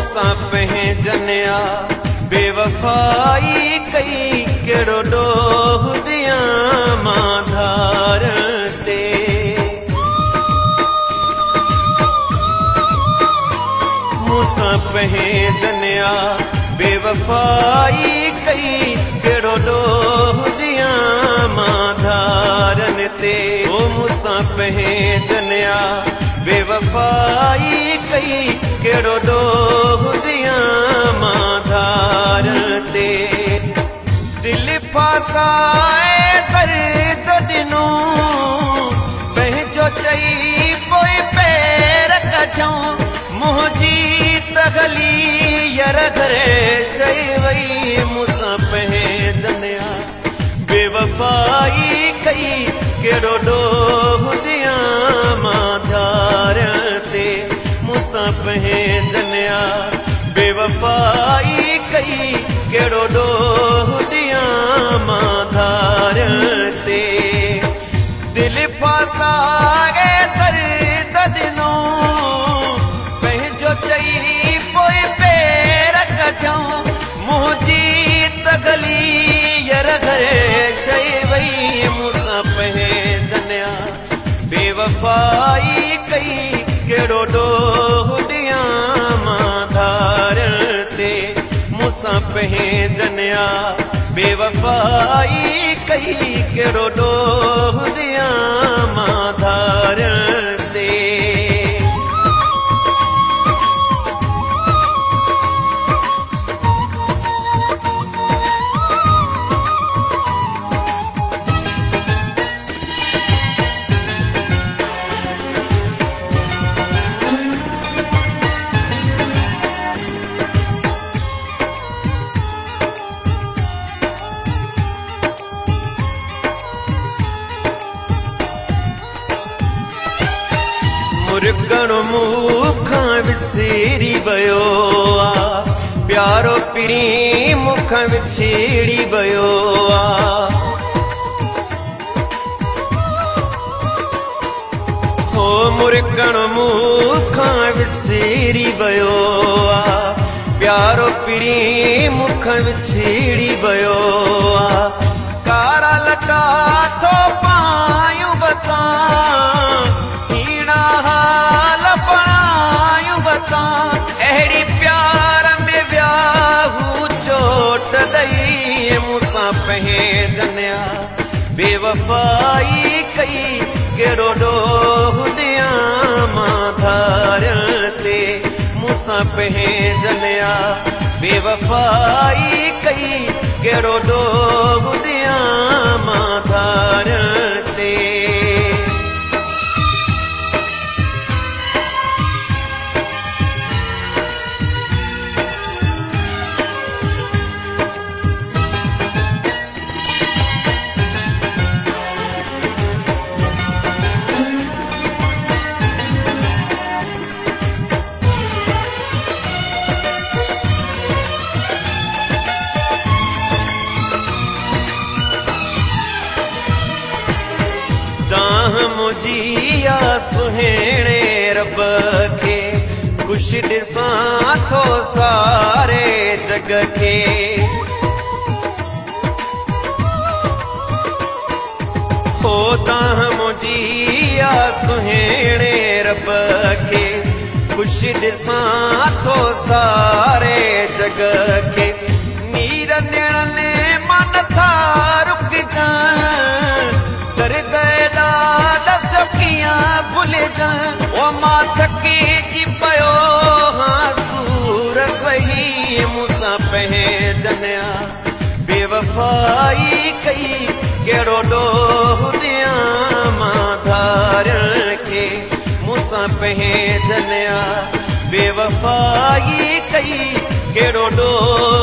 मूंसां पंहिंजनिया बेवफाई कई कहिड़ो ॾोह ॾियां मां धारण ते। मूंसां पंहिंजनिया बेवफाई कई कहिड़ो ॾोह ॾियां मां धारण ते। ओ मूंसां पंहिंजनिया बेवफाई कई कहिड़ो ॾोह ॾियां मां धारण ते। दिल फासाए दर्द ॾिनो पंहिंजो चई पोइ पैर कढूं मुंहिंजी तगली यर घरे शई वई। मूंसां पंहिंजनिया बेवफाई कई कहिड़ो ॾोह ॾियां मां धारण ते। मूंसां पंहिंजनिया बेवफाई कई कहिड़ो ॾोह ॾियां मां धारण ते। दिल फासाए दर्द ॾिनो पंहिंजो चई पोइ पैर कढूं मुंहिंजी तगली यर घरे शई वई। मूंसां पंहिंजनिया बेवफाई कई कहिड़ो ॾोह ॾियां मां धारण ते। मूंसां पंहिंजनिया बेवफाई कई कहिड़ो ॾोह ॾियां मां धारण ते। मुर्गण मूंखां विसरी वियो आ प्यारो पिरी मूंखां विछड़ी वियो आ। हो मुर्गण मूंखां विसरी वियो आ प्यारो पिरी मूंखां विछड़ी वियो आ। कारा लटा थो पायूं बता अहिड़ी प्यार में वियाहू चोट ॾई। मूंसां पंहिंजनिया बेवफाई कई कहिड़ो ॾोह ॾियां मां धारण ते। मूंसां पंहिंजनिया बेवफाई कई कहिड़ो ॾोह ॾियां मां धारण ते। मुझिया सुहिणे रब खे ख़ुशि ॾिसां थो सारे जग खे। हो तव्हां मुझिया सुहिणे रब खे ख़ुशि ॾिसां थो सारे जग खे। नीर ॾियण मां नथा रुकजां दर्द ओ मां थकी जी पयो हाँ सूर सही। मूंसां पंहिंजनिया बेवफाई कई कहिड़ो ॾोह ॾियां मां धारण खे। मूंसां पंहिंजनिया बेवफाई कई कहिड़ो ॾोह